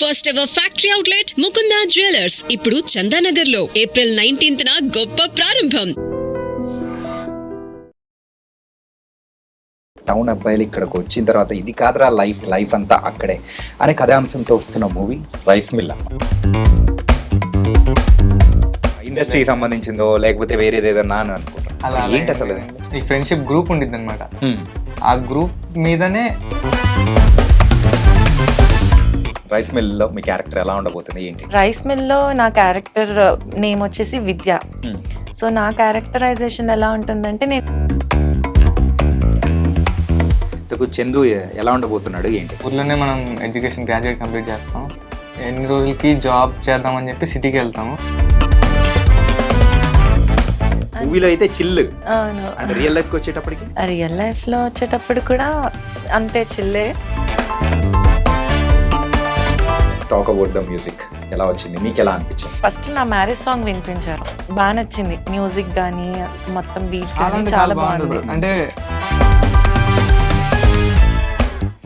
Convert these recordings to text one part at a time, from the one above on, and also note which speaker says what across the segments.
Speaker 1: First ever factory outlet Mukunda jewellers ఇప్పుడు చందానగర్ లో April 19th గొప్ప ప్రారంభం.
Speaker 2: టౌన్ అబ్బాయిలు ఇక్కడికి వచ్చిన తర్వాత ఇది కాదురా లైఫ్ అంతా అక్కడే అనే కథాంశంతో వస్తున్న మూవీ రైస్ మిల్. ఇండస్ట్రీకి సంబంధించిందో లేకపోతే వేరేది ఏదన్నా అని అనుకుంటాను. ఏంటి అసలు
Speaker 3: ఈ ఫ్రెండ్షిప్ గ్రూప్ ఉండిద్ది అనమాట. ఆ గ్రూప్ మీదనే
Speaker 2: రైస్ మిల్ లో మీ క్యారెక్టర్ ఎలా ఉండబోతుంది ఏంటి?
Speaker 4: రైస్ మిల్ లో నా క్యారెక్టర్ నేమ్ వచ్చేసి విద్య. సో నా క్యారెక్టరైజేషన్ ఎలా ఉంటుందంటే నేను
Speaker 2: చందు ఎలా ఉండబోతున్నాడు ఏంటి?
Speaker 3: ఊర్లోనే మనం ఎడ్యుకేషన్ గ్రాడ్యుయేట్ కంప్లీట్ చేస్తాం. ఎన్ని రోజులకి జాబ్ చేద్దామని చెప్పి సిటీకి వెళ్తాము.
Speaker 2: మూవీలో అయితే చిల్లు, రియల్ లైఫ్ కి వచ్చేటప్పటికి
Speaker 4: రియల్ లైఫ్ లో వచ్చేటప్పుడు కూడా అంతే చిల్లే.
Speaker 2: టాక్ అబౌట్ ద మ్యూజిక్ ఎలా వచ్చింది, మీకు ఎలా అనిపించింది?
Speaker 4: ఫస్ట్ నా మ్యారేజ్ సాంగ్ వినిపించారు, బాగా నచ్చింది. మ్యూజిక్ కానీ మొత్తం బీచ్ కానీ చాలా బాగుంది.
Speaker 3: అంటే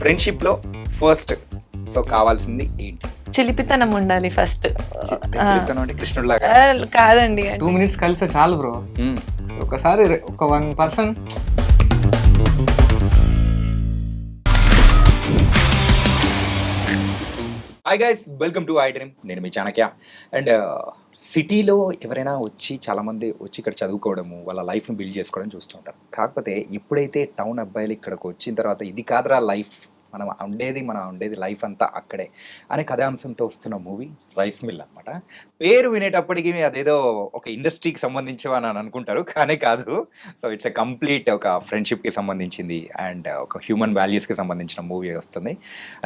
Speaker 2: ఫ్రెండ్షిప్ లో ఫస్ట్ సో కావాల్సింది ఏంటి?
Speaker 4: చిలిపితనం ఉండాలి ఫస్ట్.
Speaker 2: కృష్ణుడు లాగా
Speaker 4: కాదండి,
Speaker 3: 2 minutes కలిస్తే చాలు బ్రో. ఒకసారి ఒక 1%.
Speaker 2: Hi guys, welcome to I dream. నేను మీ చాణక్య. అండ్ సిటీలో ఎవరైనా వచ్చి చాలామంది వచ్చి ఇక్కడ చదువుకోవడము, వాళ్ళ లైఫ్ని బిల్డ్ చేసుకోవడం చూస్తుంటారు. కాకపోతే ఎప్పుడైతే టౌన్ అబ్బాయిలు ఇక్కడికి వచ్చిన తర్వాత ఇది కాదురా లైఫ్, మనం ఉండేది లైఫ్ అంతా అక్కడే అనే కథాంశంతో వస్తున్న మూవీ రైస్ మిల్ అనమాట. పేరు వినేటప్పటికి అదేదో ఒక ఇండస్ట్రీకి సంబంధించి అని అనుకుంటారు, కానీ కాదు. సో ఇట్స్ ఎ కంప్లీట్ ఒక ఫ్రెండ్షిప్కి సంబంధించింది అండ్ ఒక హ్యూమన్ వాల్యూస్కి సంబంధించిన మూవీ వస్తుంది,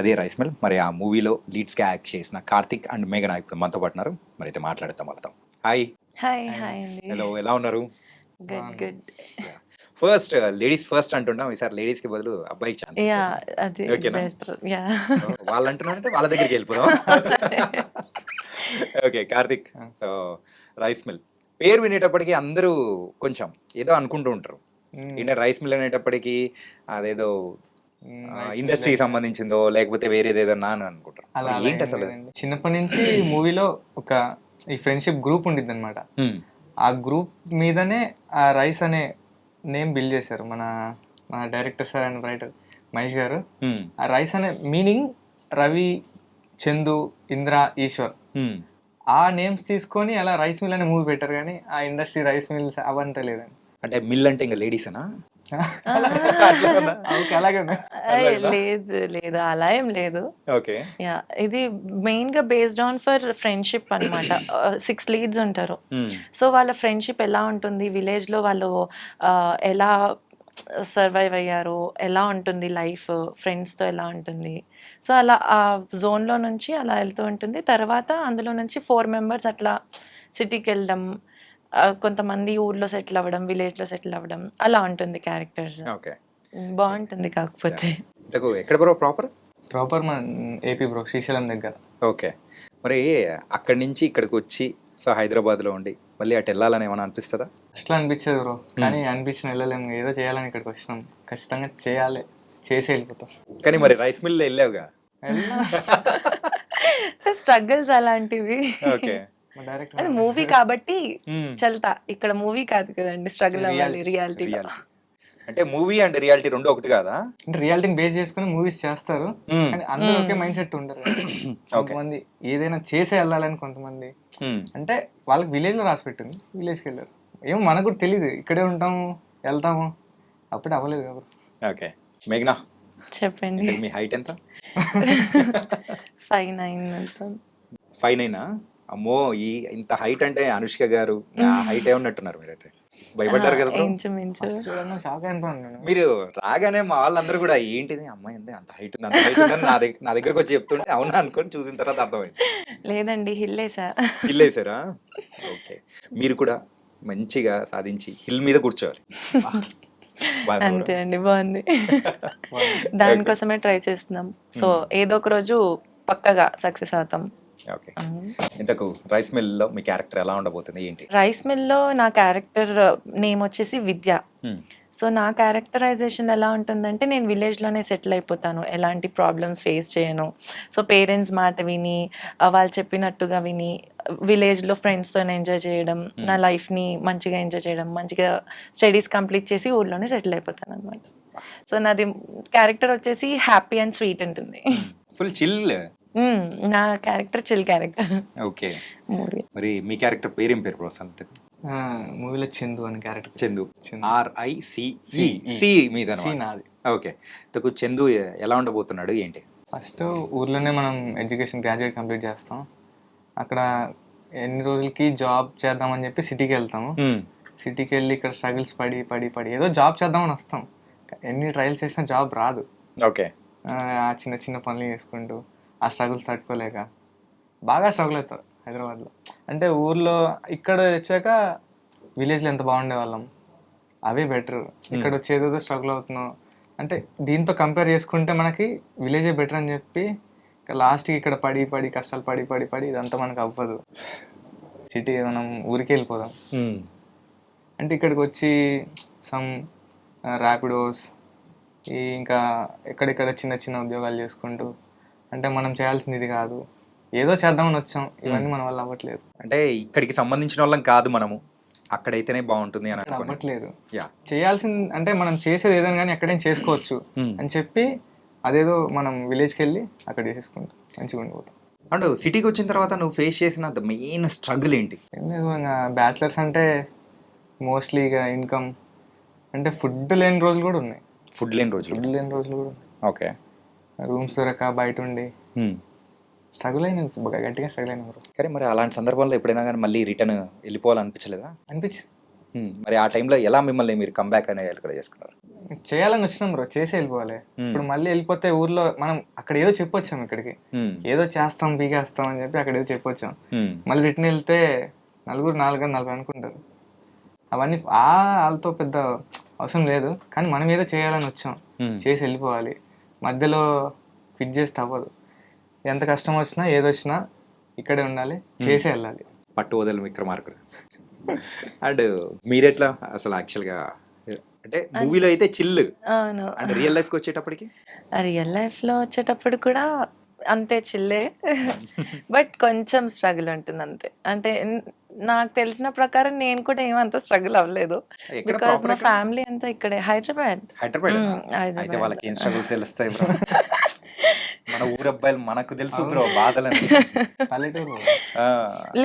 Speaker 2: అదే రైస్ మిల్. మరి ఆ మూవీలో లీడ్స్గా యాక్ట్ చేసిన కార్తిక్ అండ్ మేఘనా ఇప్పుడు మనతో పడుతున్నారు. మరి అయితే మాట్లాడతాం వాళ్ళతో. హాయ్.
Speaker 4: హాయ్ హాయ్ అండి.
Speaker 2: హలో, ఎలా ఉన్నారు?
Speaker 4: Good good.
Speaker 2: First ladies first అంటున్నాం, ఈసారి లేడీస్ కి బదులు అబ్బాయికి ఛాన్స్. వాళ్ళు అంటున్నారంటే వాళ్ళ దగ్గరికి వెళ్ళిపోదాం. Okay Karthik, so rice mill పేరు వినేటప్పటికి అందరూ కొంచెం ఏదో అనుకుంటూ ఉంటారు. ఏంటంటే రైస్ మిల్ అనేటప్పటికి అదేదో ఇండస్ట్రీకి సంబంధించిందో లేకపోతే వేరేది ఏదన్నా అని అనుకుంటారు. ఏంటి అసలు?
Speaker 3: చిన్నప్పటి నుంచి మూవీలో ఒక ఈ ఫ్రెండ్షిప్ గ్రూప్ ఉండిద్ది అనమాట. ఆ గ్రూప్ మీదనే ఆ రైస్ అనే నేమ్ బిల్డ్ చేశారు మన director sir and writer Mahesh గారు. ఆ రైస్ అనే మీనింగ్ రవి, చందు, ఇంద్ర, ఈశ్వర్ ఆ నేమ్స్ తీసుకొని అలా రైస్ మిల్ అనే మూవీ పెట్టారు. కానీ ఆ ఇండస్ట్రీ రైస్ మిల్స్ అవంతా లేదండి.
Speaker 2: అంటే మిల్ అంటే ఇంకా లేడీసేనా?
Speaker 4: లేదు లేదు, అలా ఏం లేదు.
Speaker 2: ఓకే,
Speaker 4: ఇది మెయిన్ గా బేస్డ్ ఆన్ ఫర్ ఫ్రెండ్షిప్ అనమాట. 6 leads ఉంటారు. సో వాళ్ళ ఫ్రెండ్షిప్ ఎలా ఉంటుంది, విలేజ్ లో వాళ్ళు ఎలా సర్వైవ్ అయ్యారు, ఎలా ఉంటుంది లైఫ్, ఫ్రెండ్స్తో ఎలా ఉంటుంది. సో అలా ఆ జోన్లో నుంచి అలా వెళ్తూ ఉంటుంది. తర్వాత అందులో నుంచి 4 members అట్లా సిటీకి వెళ్ళడం, కొంతమంది ఊర్లో సెటిల్ అవ్వడం, విలేజ్లో సెటిల్ అవ్వడం, అలా ఉంటుంది క్యారెక్టర్స్. బాగుంటుంది. కాకపోతే
Speaker 2: ఎక్కడ బ్రో
Speaker 3: ప్రాపర్ మన ఏపీ బ్రో, శ్రీశైలం దగ్గర.
Speaker 2: ఓకే, మరి అక్కడి నుంచి ఇక్కడికి వచ్చి సో హైదరాబాద్లో ఉండి మళ్ళీ అటు వెళ్ళాలని ఏమైనా అనిపిస్తుందా?
Speaker 3: అట్లా అనిపించదు బ్రో, కానీ అనిపించిన వెళ్ళలేము. ఏదో చేయాలని ఇక్కడికి వచ్చినాం, ఖచ్చితంగా చేయాలి, చేసి వెళ్ళిపోతాం.
Speaker 2: కానీ మరి రైస్ మిల్ వెళ్ళావుగా,
Speaker 4: స్ట్రగుల్స్ అలాంటివి.
Speaker 2: ఓకే,
Speaker 4: అది మూవీ కాబట్టి చల్తా. ఇక్కడ మూవీ కాదు కదండి, స్ట్రగుల్ అవ్వాలి రియాలిటీ.
Speaker 2: అంటే మూవీ అండ్ రియాలిటీ రెండు ఒకటి కాదా?
Speaker 3: అంటే రియాలిటీని బేస్ చేసుకుని మూవీస్ చేస్తారు, కానీ అందరూ ఒకే మైండ్ సెట్ ఉంటారు. కొంతమంది ఏదైనా చేసే వెళ్ళాలని, కొంతమంది అంటే వాళ్ళకి విలేజ్ లో రాసి పెట్టింది, విలేజ్కి వెళ్ళారు. ఏమో మనకు కూడా తెలియదు, ఇక్కడే ఉంటాము వెళ్తాము, అప్పుడు అవ్వలేదు కదా.
Speaker 2: ఓకే, మేఘనా
Speaker 4: చెప్పండి.
Speaker 2: మీ హైట్ ఎంత?
Speaker 4: 5'9".
Speaker 2: 5'9"? అమ్మో, ఈ ఇంత హైట్ అంటే అనుష్క గారు హైట్ ఏ ఉన్నట్టున్నారు. మీరైతే భయపడ్డారు కదా? మీరు రాగానే మా వాళ్ళందరూ కూడా ఏంటిది అమ్మాయి అంత హైట్ ఉంది, అంత హైట్ ఉందని నా దగ్గరకు వచ్చి చెప్తుంటే అవునా అనుకొని చూసిన తర్వాత అర్థమైంది.
Speaker 4: లేదండి,
Speaker 2: హిల్ వేసారా? ఓకే, మీరు కూడా మంచిగా సాధించి హిల్ మీద కూర్చోవాలి.
Speaker 4: అంతే అండి, బాగుంది. దానికోసమే ట్రై చేస్తున్నాం. సో ఏదో ఒక రోజు పక్కగా సక్సెస్ అవుతాం.
Speaker 2: ఓకే, ఇంతకు రైస్ మిల్ లో మీ క్యారెక్టర్ ఎలా ఉండబోతుంది ఏంటి?
Speaker 4: రైస్ మిల్ లో నా క్యారెక్టర్ నేమ్ వచ్చేసి విద్య. సో నా క్యారెక్టరైజేషన్ ఎలా ఉంటుందంటే నేను విలేజ్లోనే సెటిల్ అయిపోతాను, ఎలాంటి ప్రాబ్లమ్స్ ఫేస్ చేయను. సో పేరెంట్స్ మాట విని వాళ్ళు చెప్పినట్టుగా విని విలేజ్లో ఫ్రెండ్స్తో ఎంజాయ్ చేయడం, నా లైఫ్ని మంచిగా ఎంజాయ్ చేయడం, మంచిగా స్టడీస్ కంప్లీట్ చేసి ఊర్లోనే సెటిల్ అయిపోతాను అనమాట. సో నాది క్యారెక్టర్ వచ్చేసి హ్యాపీ అండ్ స్వీట్ ఉంటుంది.
Speaker 2: Full chill.
Speaker 4: నా character chill character.
Speaker 2: Okay.
Speaker 4: Movie
Speaker 2: మరి మీ క్యారెక్టర్ పేరేం పేరు బ్రో? సంత
Speaker 3: మూవీలో చందు అని character.
Speaker 2: Chandu.
Speaker 3: Chandu.
Speaker 2: RICE. C మీద.
Speaker 3: సి నాది.
Speaker 2: ఓకే. తకు చందు ఎలా ఉండబోతున్నాడు ఏంటి?
Speaker 3: ఫస్ట్ ఊర్లోనే మనం ఎడ్యుకేషన్ గ్రాడ్యుయేట్ కంప్లీట్ చేస్తాం. అక్కడ ఎన్ని రోజులకి జాబ్ చేద్దామని చెప్పి సిటీకి వెళ్తాము. సిటీకి వెళ్ళి ఇక్కడ స్ట్రగుల్స్ పడి పడి పడి ఏదో జాబ్ చేద్దామని వస్తాం. ఎన్ని ట్రయల్స్ చేసినా జాబ్ రాదు.
Speaker 2: ఓకే.
Speaker 3: ఆ చిన్న చిన్న పనులు చేసుకుంటూ ఆ స్ట్రగుల్స్ తట్టుకోలేక బాగా స్ట్రగుల్ అవుతారు హైదరాబాద్లో. అంటే ఊర్లో ఇక్కడ వచ్చాక విలేజ్లో ఎంత బాగుండే వాళ్ళం, అవే బెటర్. ఇక్కడ వచ్చి ఏదేదో స్ట్రగుల్ అవుతున్నాం అంటే దీంతో కంపేర్ చేసుకుంటే మనకి విలేజే బెటర్ అని చెప్పి లాస్ట్కి ఇక్కడ పడి పడి కష్టాలు పడి పడి పడి ఇదంతా మనకు అవ్వదు. సిటీ మనం ఊరికే వెళ్ళిపోదాం అంటే ఇక్కడికి వచ్చి సమ్ ర్యాపిడోస్ ఇంకా ఎక్కడెక్కడ చిన్న చిన్న ఉద్యోగాలు చేసుకుంటూ, అంటే మనం చేయాల్సింది ఇది కాదు, ఏదో చేద్దామని వచ్చాం, ఇవన్నీ మన వల్ల అవ్వట్లేదు.
Speaker 2: అంటే ఇక్కడికి సంబంధించిన వాళ్ళం కాదు మనము, అక్కడైతేనే బాగుంటుంది అని అనుకోని.
Speaker 3: అవ్వట్లేదు.
Speaker 2: యా.
Speaker 3: చేయాల్సింది అంటే మనం చేసేది ఏదైనా కానీ ఎక్కడైనా చేసుకోవచ్చు అని చెప్పి అదేదో మనం విలేజ్కి వెళ్ళి అక్కడ చేసేసుకుంటాం, మంచిగా ఉండిపోతాం.
Speaker 2: అండ్ సిటీకి వచ్చిన తర్వాత నువ్వు ఫేస్ చేసిన ద మెయిన్ స్ట్రగుల్ ఏంటి?
Speaker 3: ఏం లేదు, ఇంకా బ్యాచిలర్స్ అంటే మోస్ట్లీ ఇక ఇన్కమ్ అంటే ఫుడ్ లేని రోజులు కూడా ఉన్నాయి.
Speaker 2: ఫుడ్ లేని రోజులు
Speaker 3: కూడా ఉన్నాయి.
Speaker 2: ఓకే.
Speaker 3: రూమ్స్ దొరక బయట ఉండి స్ట్రగుల్ అయినా గట్టిగా స్ట్రగుల్ అయినా.
Speaker 2: కానీ మరి అలాంటి సందర్భంలో ఎప్పుడైనా కానీ మళ్ళీ రిటర్న్ వెళ్ళిపోవాలనిపించలేదా?
Speaker 3: అనిపించింది.
Speaker 2: మరి ఆ టైంలో ఎలా మిమ్మల్ని మీరు కంబ్యాక్ అనేది ఇక్కడ చేసుకున్నారు?
Speaker 3: చేయాలని వచ్చినాం బ్రో, చేసి వెళ్ళిపోవాలి. ఇప్పుడు మళ్ళీ వెళ్ళిపోతే ఊర్లో మనం అక్కడ ఏదో చెప్పొచ్చాం, ఇక్కడికి ఏదో చేస్తాం పీకేస్తాం అని చెప్పి అక్కడ ఏదో చెప్పొచ్చాం. మళ్ళీ రిటర్న్ వెళ్తే నలుగురు నాలుగు అనుకుంటారు. అవన్నీ వాళ్ళతో పెద్ద అవసరం లేదు, కానీ మనం ఏదో చేయాలని వచ్చాం, చేసి వెళ్ళిపోవాలి. మధ్యలో క్విట్ చేస్తే అవ్వదు. ఎంత కష్టం వచ్చినా ఏదొచ్చినా ఇక్కడే ఉండాలి, చేసి వెళ్ళాలి.
Speaker 2: పట్టు వదలు విక్రమార్కుడు. అండ్ మీరెట్లా అసలు యాక్చువల్గా అంటే మూవీలో అయితే చిల్లు, అంటే రియల్ లైఫ్కి వచ్చేటప్పటికి
Speaker 4: రియల్ లైఫ్లో వచ్చేటప్పుడు కూడా అంతే చిల్లే, బట్ కొంచెం స్ట్రగుల్ ఉంటుంది అంతే. అంటే నాకు తెలిసిన ప్రకారం నేను కూడా ఏమంత స్ట్రగుల్ అవ్వలేదు, బికాస్ మా ఫ్యామిలీ అంతా ఇక్కడే హైదరాబాద్.
Speaker 2: అయితే వాళ్ళకి ఏం స్ట్రగుల్స్ తెలుస్తాయి బ్రో? మన ఊరు అబ్బాయిలు మనకు తెలుసు బ్రో బాధలని.
Speaker 3: పల్లెటూరు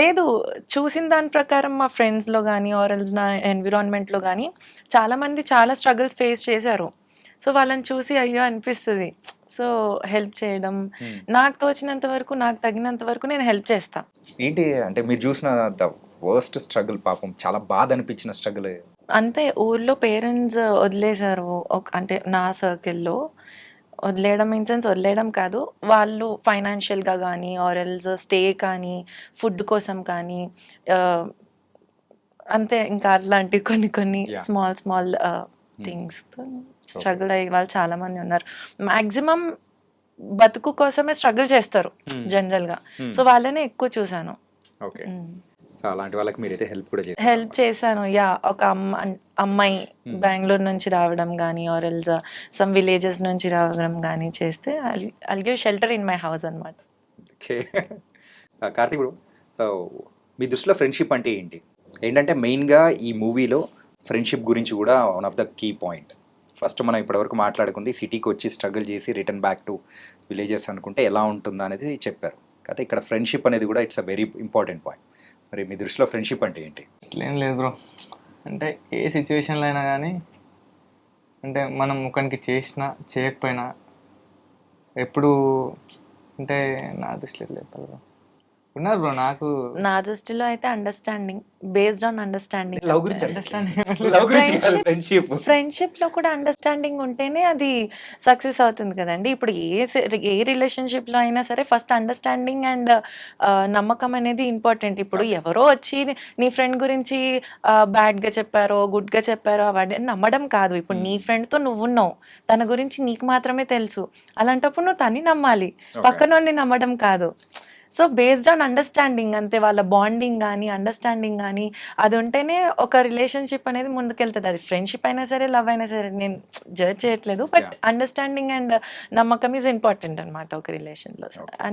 Speaker 4: లేదు, చూసిన దాని ప్రకారం మా ఫ్రెండ్స్లో కానీ ఆర్ఎల్స్ నా ఎన్విరాన్మెంట్లో కానీ చాలామంది చాలా స్ట్రగుల్స్ ఫేస్ చేశారు. సో వాళ్ళని చూసి అయ్యో అనిపిస్తుంది. సో హెల్ప్ చేయడం, నాకు తోచినంత వరకు, నాకు తగినంత వరకు నేను హెల్ప్ చేస్తా.
Speaker 2: ఏంటి అంటే మీరు చూసిన ద వర్స్ట్ స్ట్రగుల్, పాపం చాలా బాధ అనిపించిన స్ట్రగుల్?
Speaker 4: అంతే, ఊర్లో పేరెంట్స్ వదిలేశారు. అంటే నా సర్కిల్లో వదిలేయడం ఇన్ సెన్స్ వదిలేయడం కాదు, వాళ్ళు ఫైనాన్షియల్గా కానీ ఆర్ఎల్స్ స్టే కానీ ఫుడ్ కోసం కానీ అంతే, ఇంకా అలాంటి కొన్ని స్మాల్ థింగ్స్ స్ట్రగుల్ అయ్యే వాళ్ళు చాలా మంది ఉన్నారు. మాక్సిమం బతుకు కోసమే స్ట్రగుల్ చేస్తారు జనరల్ గా. సో వాళ్ళనే ఎక్కువ చూసాను.
Speaker 2: ఓకే. సో అలాంటి వాళ్ళకి మీరైతే
Speaker 4: హెల్ప్ చేశాను. యా, ఒక అమ్మాయి బెంగళూరు నుంచి రావడం కానీ ఆర్ఎల్స్ సమ్ విలేజెస్ నుంచి రావడం కానీ చేస్తే I'll give shelter in my house అన్నమాట.
Speaker 2: ఓకే. కార్తీక్ బ్రో, సో మీ దృష్టిలో ఫ్రెండ్షిప్ అంటే ఏంటంటే మెయిన్గా ఈ మూవీలో ఫ్రెండ్షిప్ గురించి కూడా one of the key point. First మనం ఇప్పటివరకు మాట్లాడుకుంది సిటీకి వచ్చి స్ట్రగుల్ చేసి రిటర్న్ బ్యాక్ టు విలేజెస్ అనుకుంటే ఎలా ఉంటుందా అనేది చెప్పారు. కాకపోతే ఇక్కడ ఫ్రెండ్షిప్ అనేది కూడా it's a very important point. మరి మీ దృష్టిలో ఫ్రెండ్షిప్ అంటే ఏంటి?
Speaker 3: ఇట్లేం లేదు బ్రో, అంటే ఏ సిచ్యువేషన్లో అయినా కానీ అంటే మనం ఒకరికి చేసినా చేయకపోయినా ఎప్పుడు అంటే నా దృష్టిలో చెప్పాలి బ్రో, ఉన్నారు బ్రో. నాకు
Speaker 4: నా దృష్టిలో అయితే understanding, based on understanding.
Speaker 2: Love గురించి
Speaker 4: ఫ్రెండ్షిప్ లో కూడా అండర్స్టాండింగ్ ఉంటేనే అది సక్సెస్ అవుతుంది కదండి. ఇప్పుడు ఏ రిలేషన్షిప్ లో అయినా సరే ఫస్ట్ అండర్స్టాండింగ్ అండ్ నమ్మకం అనేది ఇంపార్టెంట్. ఇప్పుడు ఎవరో వచ్చి నీ ఫ్రెండ్ గురించి బ్యాడ్ గా చెప్పారో గుడ్ గా చెప్పారో అవన్నీ నమ్మడం కాదు. ఇప్పుడు నీ ఫ్రెండ్ తో నువ్వు ఉన్నావు, తన గురించి నీకు మాత్రమే తెలుసు, అలాంటప్పుడు నువ్వు తన్ని నమ్మాలి, పక్కనోడిని నమ్మడం కాదు. సో బేస్డ్ ఆన్ అండర్స్టాండింగ్ అంతే, వాళ్ళ బాండింగ్ కానీ అండర్స్టాండింగ్ కానీ అది ఉంటేనే ఒక రిలేషన్షిప్ అనేది ముందుకెళ్తుంది. అది ఫ్రెండ్షిప్ అయినా సరే, లవ్ అయినా సరే, నేను జడ్జ్ చేయట్లేదు, బట్ అండర్స్టాండింగ్ అండ్ నమ్మకం ఈజ్ ఇంపార్టెంట్ అనమాట ఒక రిలేషన్లో.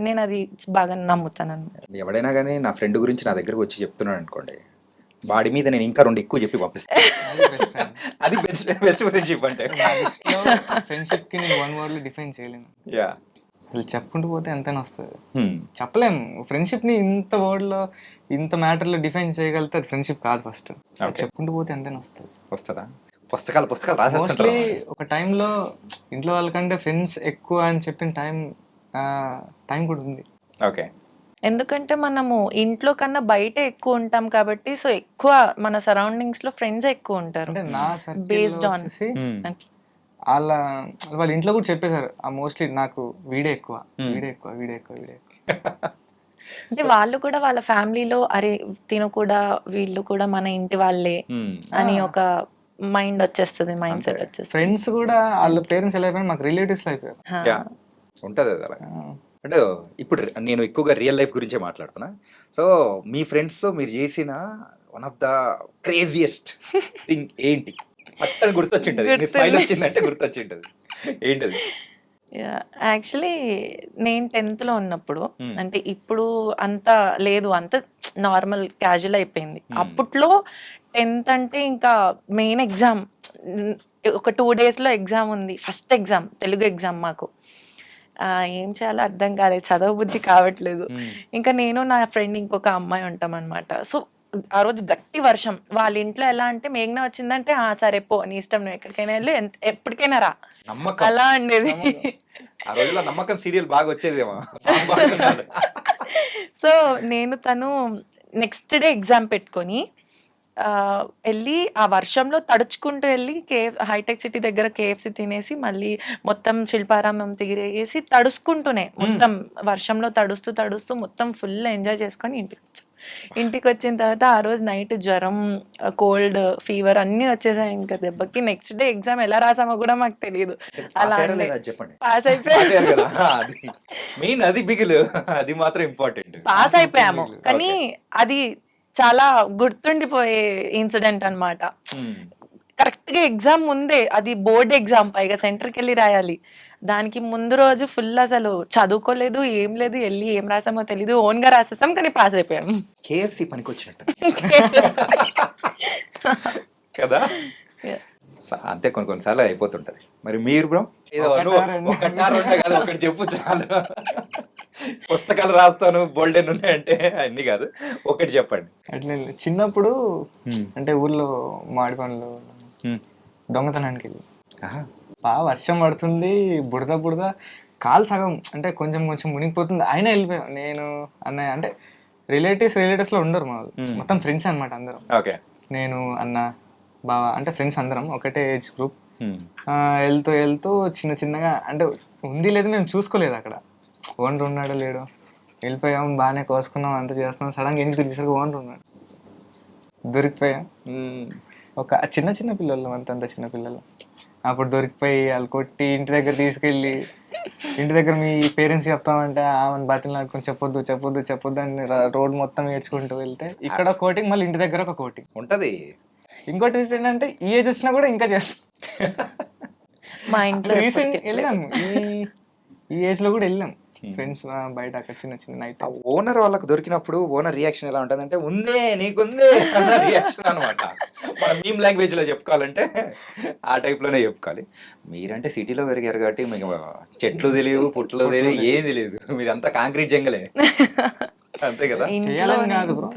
Speaker 4: నేను అది బాగా నమ్ముతాను అనమాట.
Speaker 2: ఎవడైనా కానీ నా ఫ్రెండ్ గురించి నా దగ్గరకు వచ్చి చెప్తున్నాడు అనుకోండి, వాడి మీద నేను ఇంకా 2 ఎక్కువ చెప్పి పంపిస్తాను. అది బెస్ట్ ఫ్రెండ్షిప్ అంటే.
Speaker 3: ఫ్రెండ్షిప్ కి నేను 1 word లో డిఫైన్ చేయలేను.
Speaker 2: యా,
Speaker 3: అసలు చెప్పుకుంటూ పోతే ఎంతైనా వస్తుంది, చెప్పలేము. ఫ్రెండ్షిప్ ని ఇంత వర్డ్ లో ఇంత మ్యాటర్ లో డిఫైన్ చేయగలిగితే అది ఫ్రెండ్షిప్ కాదు. ఫస్ట్ చెప్పుకుంటూ పోతే ఎంతైనా వస్తుంది.
Speaker 2: వస్తుందా? పుస్తకాలు
Speaker 3: మోస్ట్లీ
Speaker 2: రాసేస్తాను.
Speaker 3: ఒక టైంలో ఇంట్లో వాళ్ళకంటే ఫ్రెండ్స్ ఎక్కువ అని చెప్పిన టైం కూడా ఉంది.
Speaker 2: ఓకే,
Speaker 4: ఎందుకంటే మనము ఇంట్లో కన్నా బయట ఎక్కువ ఉంటాం కాబట్టి, సో ఎక్కువ మన సరౌండింగ్స్ లో ఫ్రెండ్స్ ఎక్కువ ఉంటారు.
Speaker 3: అంటే నా
Speaker 4: Based
Speaker 3: సర్కిల్
Speaker 4: on-
Speaker 3: వచ్చేసి వాళ్ళ ఇంట్లో కూడా చెప్పేశారు, మోస్ట్లీ నాకు వీడే ఎక్కువ.
Speaker 4: అంటే వాళ్ళు కూడా వాళ్ళ ఫ్యామిలీలో అరే తిను కూడా వీళ్ళు కూడా మన ఇంటి వాళ్ళే అని ఒక మైండ్ వచ్చేస్తుంది, మైండ్ సెట్ వచ్చేస్తుంది.
Speaker 3: ఫ్రెండ్స్ కూడా వాళ్ళ పేరెంట్స్ ఎలా అయిపోయినా మాకు రిలేటివ్స్ అయిపోయారు.
Speaker 2: యా, ఉంటుంది అది అలా. అంటే ఇప్పుడు నేను ఎక్కువగా రియల్ లైఫ్ గురించే మాట్లాడుతున్నా. సో మీ ఫ్రెండ్స్ మీరు చేసిన one of the craziest thing ఏంటి? పట్టని గుర్తొచ్చింటది, మీ స్మైల్ వచ్చిందంటే గుర్తొచ్చింటది. ఏంటది?
Speaker 4: యాక్చువల్లీ నేను 10th లో ఉన్నప్పుడు, అంటే ఇప్పుడు అంత లేదు, అంత నార్మల్ క్యాజువల్ అయిపోయింది. అప్పట్లో 10th అంటే ఇంకా మెయిన్ ఎగ్జామ్, ఒక 2 days లో ఎగ్జామ్ ఉంది, ఫస్ట్ ఎగ్జామ్, తెలుగు ఎగ్జామ్ మాకు. ఏం చేయాలో అర్థం కాలేదు, చదవ బుద్ధి కావట్లేదు. ఇంకా నేను నా ఫ్రెండ్ ఇంకొక అమ్మాయి ఉంటాం అనమాట. సో ఆ రోజు గట్టి వర్షం, వాళ్ళ ఇంట్లో ఎలా అంటే మేఘన వచ్చిందంటే సరే పో నీ ఇష్టం, నువ్వు ఎక్కడికైనా వెళ్ళి ఎప్పటికైనా రా,
Speaker 2: నమ్మకం
Speaker 4: అలా ఉండేది.
Speaker 2: ఆ రోజుల్లో నమ్మకం సీరియల్ బాగా వచ్చేదేమో.
Speaker 4: సో నేను తను నెక్స్ట్ డే ఎగ్జామ్ పెట్టుకొని వెళ్ళి ఆ వర్షంలో తడుచుకుంటూ వెళ్ళి హైటెక్ సిటీ దగ్గర KFC తినేసి మళ్ళీ మొత్తం శిల్పారామం తిరిగేసి తడుచుకుంటూనే మొత్తం వర్షంలో తడుస్తూ మొత్తం ఫుల్ ఎంజాయ్ చేసుకొని ఇంటికి వచ్చిన తర్వాత ఆ రోజు నైట్ జ్వరం, కోల్డ్, ఫీవర్ అన్ని వచ్చేసాయి. ఇంకా దెబ్బకి నెక్స్ట్ డే ఎగ్జామ్ ఎలా రాసామో కూడా మాకు తెలియదు. అలా
Speaker 2: చెప్పండి.
Speaker 4: పాస్ అయిపోయాము,
Speaker 2: మెయిన్ అది బిగిలు, అది మాత్రం ఇంపార్టెంట్.
Speaker 4: పాస్ అయిపోయాము. కానీ అది చాలా గుర్తుండిపోయే ఇన్సిడెంట్ అన్నమాట. కరెక్ట్ గా ఎగ్జామ్ ముందే, అది బోర్డ్ ఎగ్జామ్, పైగా సెంటర్కి వెళ్ళి రాయాలి. దానికి ముందు రోజు ఫుల్ అసలు చదువుకోలేదు, ఏం లేదు, వెళ్ళి ఏం రాసామో తెలీదు, ఓన్ గా రాసేసాం, కానీ పాస్ అయిపోయాం.
Speaker 2: KFC పనికి వచ్చినట్టు కదా. అంతే, కొన్నిసార్లు అయిపోతుంటది. మరి మీరు బ్రో ఒకటి చెప్పు చాలు. పుస్తకాలు రాస్తాను బోల్డెన్ ఉన్నాయంటే అన్ని కాదు, ఒకటి చెప్పండి.
Speaker 3: అట్లా చిన్నప్పుడు అంటే ఊర్లో మాడి పనులు దొంగతనానికి వెళ్ళి బాగా వర్షం పడుతుంది, బుడద కాలు సగం అంటే కొంచెం మునిగిపోతుంది, అయినా వెళ్ళిపోయాం. నేను అన్నయ్య, అంటే రిలేటివ్స్ లో ఉండరు మా వాళ్ళు, మొత్తం ఫ్రెండ్స్ అనమాట అందరం.
Speaker 2: ఓకే,
Speaker 3: నేను అన్న బావ అంటే ఫ్రెండ్స్ అందరం ఒకటే ఏజ్ గ్రూప్. వెళ్తూ చిన్నగా అంటే ఉంది లేదు మేము చూసుకోలేదు అక్కడ, ఓనర్ ఉన్నాడో లేడో, వెళ్ళిపోయాం, బాగానే కోసుకున్నాం, అంతా చేస్తున్నాం. సడన్గా ఎన్ని తిరిగేసరికి ఓనర్ ఉన్నాడు, దొరికిపోయాం. ఒక చిన్న పిల్లలు, అంత చిన్న పిల్లలు. అప్పుడు దొరికిపోయి వాళ్ళు కొట్టి ఇంటి దగ్గర తీసుకెళ్ళి, ఇంటి దగ్గర మీ పేరెంట్స్ చెప్తామంటే ఆమెను బతిని లాడుకొని చెప్పొద్దు అని రోడ్ మొత్తం ఏడ్చుకుంటూ వెళ్తే ఇక్కడ కోటింగ్, మళ్ళీ ఇంటి దగ్గర ఒక కోటింగ్
Speaker 2: ఉంటది.
Speaker 3: ఇంకోటి ఏంటంటే ఈ ఏజ్ వచ్చినా కూడా ఇంకా చేస్తాం.
Speaker 4: మా ఇంట్లో
Speaker 3: రీసెంట్ వెళ్ళాము, ఈ ఏజ్ లో కూడా వెళ్ళాం ఫ్రెండ్స్ బయట అక్కడ చిన్న నైట్.
Speaker 2: ఓనర్ వాళ్ళకి దొరికినప్పుడు ఓనర్ రియాక్షన్ ఎలా ఉంటుందంటే ఉందే నీకుందే అన్న రియాక్షన్ అనమాట. మన మీమ్ లాంగ్వేజ్ లో చెప్పుకోవాలంటే ఆ టైప్ లోనే చెప్పుకోవాలి. మీరంటే సిటీలో పెరిగారు కాబట్టి మీకు చెట్లు తెలియవు, పుట్లు తెలియవు, ఏం తెలియదు, మీరంతా కాంక్రీట్ జంగలే. అంతే కదా.
Speaker 3: చేయాలని కాదు బ్రో,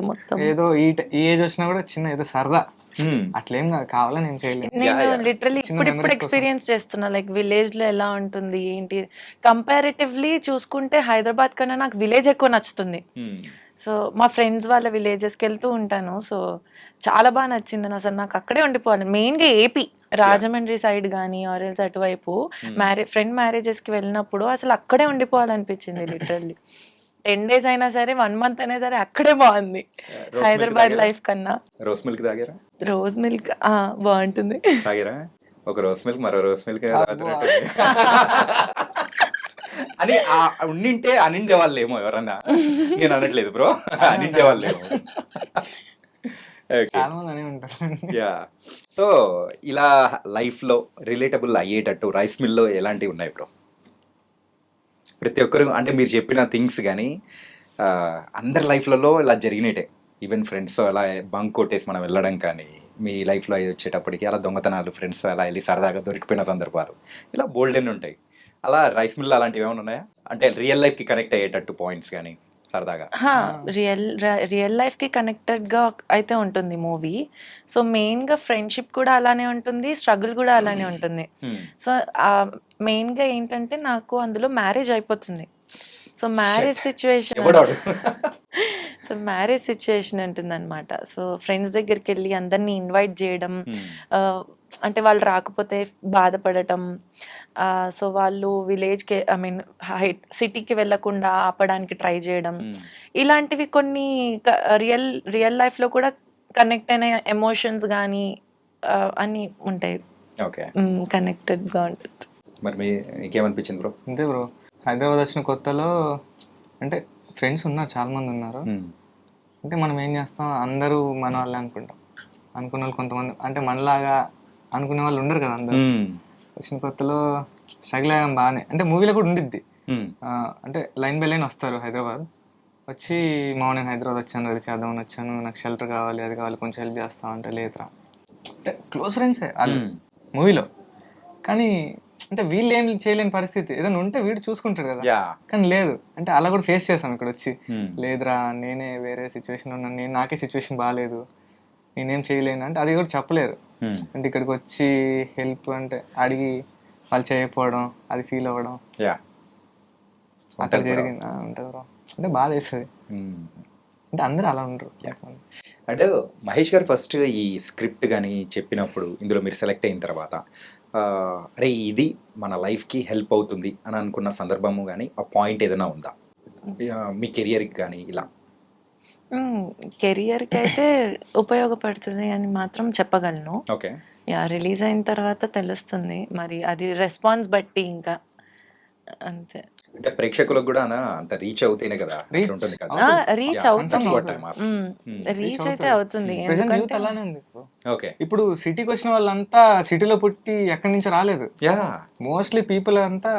Speaker 3: ఏదో ఈ ఏజ్ వచ్చినా కూడా చిన్న ఏదో సరదా, అట్లేం కాదు, కావాలని నేను చేయలేదు.
Speaker 4: నేను లిటరలీ ఇప్పుడు ఎక్స్పీరియన్స్ చేస్తున్నా, లైక్ విలేజ్ లో ఎలా ఉంటుంది ఏంటి. కంపారిటివ్లీ చూసుకుంటే హైదరాబాద్ కన్నా నాకు విలేజ్ ఎక్కువ నచ్చుతుంది. సో మా ఫ్రెండ్స్ వాళ్ళ విలేజెస్కి వెళ్తూ ఉంటాను. సో చాలా బాగా నచ్చింది అసలు, నాకు అక్కడే ఉండిపోవాలి. మెయిన్గా ఏపీ రాజమండ్రి సైడ్ కానీ ఆరెల్స్ అటువైపు ఫ్రెండ్ మ్యారేజెస్కి వెళ్ళినప్పుడు అసలు అక్కడే ఉండిపోవాలనిపించింది లిటరల్లీ. 10 days అయినా సరే, 1 month అయినా సరే అక్కడే బాగుంది హైదరాబాద్ లైఫ్ కన్నా.
Speaker 2: రోజ్ మిల్క్ తాగారా?
Speaker 4: రోజ్ మిల్క్ బాగుంటుంది.
Speaker 2: తాగారా? ఒక రోజ్ మిల్క్ మరో రోజ్ మిల్క్ అని ఉండింటే అనిండే వాళ్ళేమో ఎవరన్నా, నేను అనట్లేదు బ్రో, అనిండే వాళ్ళేమో.
Speaker 3: చాలా మంది అనే ఉంటారు.
Speaker 2: యా. సో ఇలా లైఫ్ లో రిలేటబుల్ అయ్యేటట్టు రైస్ మిల్ లో ఎలాంటివి ఉన్నాయి బ్రో? ప్రతి ఒక్కరు అంటే మీరు చెప్పిన థింగ్స్ కానీ అందరి లైఫ్లలో ఇలా జరిగినట్టే, ఈవెన్ ఫ్రెండ్స్ అలా బంక్ కొట్టేసి మనం వెళ్ళడం కానీ, మీ లైఫ్లో అవి వచ్చేటప్పటికి అలా దొంగతనాలు ఫ్రెండ్స్ అలా వెళ్ళి సరదాగా దొరికిపోయిన సందర్భాలు ఇలా బోల్డెన్ ఉంటాయి. అలా రైస్ మిల్ అలాంటివి ఏమైనా ఉన్నాయా? అంటే రియల్ లైఫ్కి కనెక్ట్ అయ్యేటట్టు పాయింట్స్ కానీ సరదాగా?
Speaker 4: రియల్ లైఫ్కి కనెక్టెడ్గా అయితే ఉంటుంది మూవీ. సో మెయిన్గా ఫ్రెండ్షిప్ కూడా అలానే ఉంటుంది, స్ట్రగుల్ కూడా అలానే ఉంటుంది. సో మెయిన్గా ఏంటంటే నాకు అందులో మ్యారేజ్ అయిపోతుంది. సో మ్యారేజ్ సిచ్యువేషన్ ఉంటుంది అనమాట. సో ఫ్రెండ్స్ దగ్గరికి వెళ్ళి అందరినీ ఇన్వైట్ చేయడం, అంటే వాళ్ళు రాకపోతే బాధపడటం, సో వాళ్ళు విలేజ్కి సిటీకి వెళ్ళకుండా ఆపడానికి ట్రై చేయడం, ఇలాంటివి కొన్ని రియల్ లైఫ్లో కూడా కనెక్ట్ అయిన ఎమోషన్స్ కానీ అన్నీ ఉంటాయి.
Speaker 2: ఓకే,
Speaker 4: కనెక్టెడ్గా ఉంటుంది.
Speaker 2: మరి మీకేమనిపించింది బ్రో?
Speaker 3: అంతే బ్రో, హైదరాబాద్ వచ్చిన కొత్తలో అంటే ఫ్రెండ్స్ ఉన్నారు, చాలా మంది ఉన్నారు. అంటే మనం ఏం చేస్తాం, అందరూ మన వాళ్ళే అనుకుంటాం. అనుకున్న వాళ్ళు కొంతమంది అంటే మనలాగా అనుకునే వాళ్ళు ఉండరు కదా. అందరూ వచ్చిన కొత్తలో స్ట్రగుల్ అయ్యాం బాగానే. అంటే మూవీలో కూడా ఉండిద్ది, అంటే లైన్ బై లైన్ వస్తారు హైదరాబాద్ వచ్చి, నేను హైదరాబాద్ వచ్చాను, అది చేద్దామని వచ్చాను, నాకు షెల్టర్ కావాలి, అది కావాలి, కొంచెం హెల్ప్ చేస్తాం అంటే లేదురా. అంటే క్లోజ్ ఫ్రెండ్సే వాళ్ళు మూవీలో. కానీ అంటే వీళ్ళు ఏం చేయలేని పరిస్థితి, ఏదైనా ఉంటే వీడు చూసుకుంటాడు కదా, కానీ లేదు. అంటే అలా కూడా ఫేస్ చేస్తాం ఇక్కడ వచ్చి, లేదురా నేనే వేరే సిచ్యువేషన్ ఉన్నాను, నాకే సిచ్యువేషన్ బాగాలేదు, నేనేం చేయలేను అంటే అది కూడా చెప్పలేరు. అంటే ఇక్కడికి వచ్చి హెల్ప్ అంటే అడిగి వాళ్ళు చేయకపోవడం, అది ఫీల్ అవ్వడం అక్కడ జరిగింది ఉంటుంది బ్రో. అంటే బాధ వేస్తుంది, అంటే అందరూ అలా ఉండరు.
Speaker 2: అంటే మహేష్ గారు ఫస్ట్ ఈ స్క్రిప్ట్ కానీ చెప్పినప్పుడు, ఇందులో మీరు సెలెక్ట్ అయిన తర్వాత అరే ఇది మన లైఫ్కి హెల్ప్ అవుతుంది అని అనుకున్న సందర్భము కానీ ఆ పాయింట్ ఏదైనా ఉందా మీ కెరియర్కి కానీ? ఇలా
Speaker 4: కెరియర్కి అయితే ఉపయోగపడుతుంది అని మాత్రం చెప్పగలను.
Speaker 2: ఓకే,
Speaker 4: రిలీజ్ అయిన తర్వాత తెలుస్తుంది మరి, అది రెస్పాన్స్ బట్టి ఇంకా అంతే.
Speaker 2: అంటే ప్రేక్షకులకు కూడా అంత రీచ్ అవుతేనే కదా ఉంటుంది కదా.
Speaker 4: రీచ్ అయితే అవుతుంది.
Speaker 3: అలానే ఉంది.
Speaker 2: ఓకే,
Speaker 3: ఇప్పుడు సిటీకి వచ్చిన వాళ్ళంతా సిటీలో పుట్టి ఎక్కడి నుంచో రాలేదు. మోస్ట్లీ పీపుల్ అంతా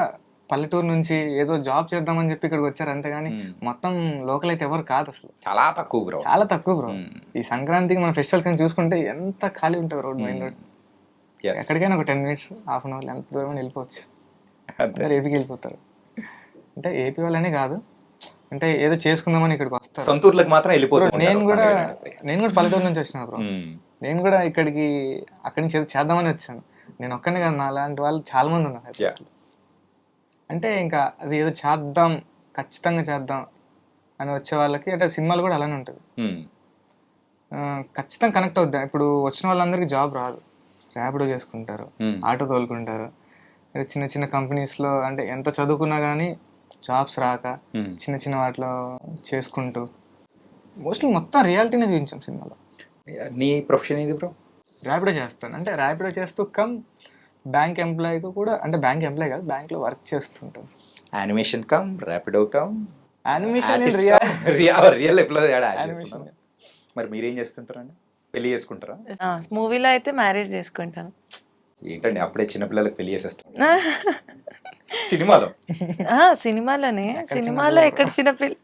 Speaker 3: పల్లెటూరు నుంచి ఏదో జాబ్ చేద్దామని చెప్పి ఇక్కడికి వచ్చారు, అంతేగాని మొత్తం లోకల్ అయితే ఎవరు కాదు అసలు.
Speaker 2: చాలా తక్కువ బ్రో,
Speaker 3: చాలా తక్కువ బ్రో. ఈ సంక్రాంతికి మన ఫెస్టివల్ కింద చూసుకుంటే ఎంత ఖాళీ ఉంటుంది రోడ్, మెయిన్ రోడ్. ఎక్కడికైనా ఒక 10 minutes, హాఫ్ అన్ అవర్ ఎంత దూరం వెళ్ళిపోవచ్చు. ఏపీకి వెళ్ళిపోతారు. అంటే ఏపీ వాళ్ళనే కాదు, అంటే ఏదో చేసుకుందామని ఇక్కడికి వస్తారు.
Speaker 2: సొంతూరులకు మాత్రం వెళ్ళిపోతారు.
Speaker 3: నేను కూడా పల్లెటూరు నుంచి వచ్చిన బ్రో. నేను కూడా ఇక్కడికి అక్కడి నుంచి ఏదో చేద్దామని వచ్చాను. నేను ఒక్కనే కాదు, నా అలాంటి వాళ్ళు చాలా మంది ఉన్నారు. అంటే ఇంకా అది ఏదో చేద్దాం, ఖచ్చితంగా చేద్దాం అని వచ్చే వాళ్ళకి, అంటే సినిమాలు కూడా అలానే ఉంటుంది, ఖచ్చితంగా కనెక్ట్ అవుద్దాం. ఇప్పుడు వచ్చిన వాళ్ళందరికీ జాబ్ రాదు, ర్యాపిడో చేసుకుంటారు, ఆటో తోలుకుంటారు, చిన్న చిన్న కంపెనీస్లో. అంటే ఎంత చదువుకున్నా కానీ జాబ్స్ రాక చిన్న చిన్న వాటిలో చేసుకుంటూ, మోస్ట్లీ మొత్తం రియాలిటీనే చూపించాం సినిమాలో.
Speaker 2: నీ ప్రొఫెషన్ ఏది బ్రో?
Speaker 3: ర్యాపిడో చేస్తాను. అంటే ర్యాపిడో చేస్తూ బ్యాంక్ ఎంప్లాయీకి కూడా, అంటే బ్యాంక్ ఎంప్లాయీ కాదు, బ్యాంక్లో వర్క్ చేస్తుంటాను.
Speaker 2: Animation come Rapido come
Speaker 3: animation
Speaker 2: real లైఫ్లో యానిమేషన్. మరి మీరేం చేస్తుంటారండి? పెళ్లి చేసుకుంటారా?
Speaker 4: మూవీలో అయితే మ్యారేజ్ చేసుకుంటాను.
Speaker 2: ఏంటండి అప్పుడే చిన్నపిల్లలకు పెళ్లి చేసేస్తాం?
Speaker 4: సినిమాలో ఎక్కడ చిన్నపిల్ల.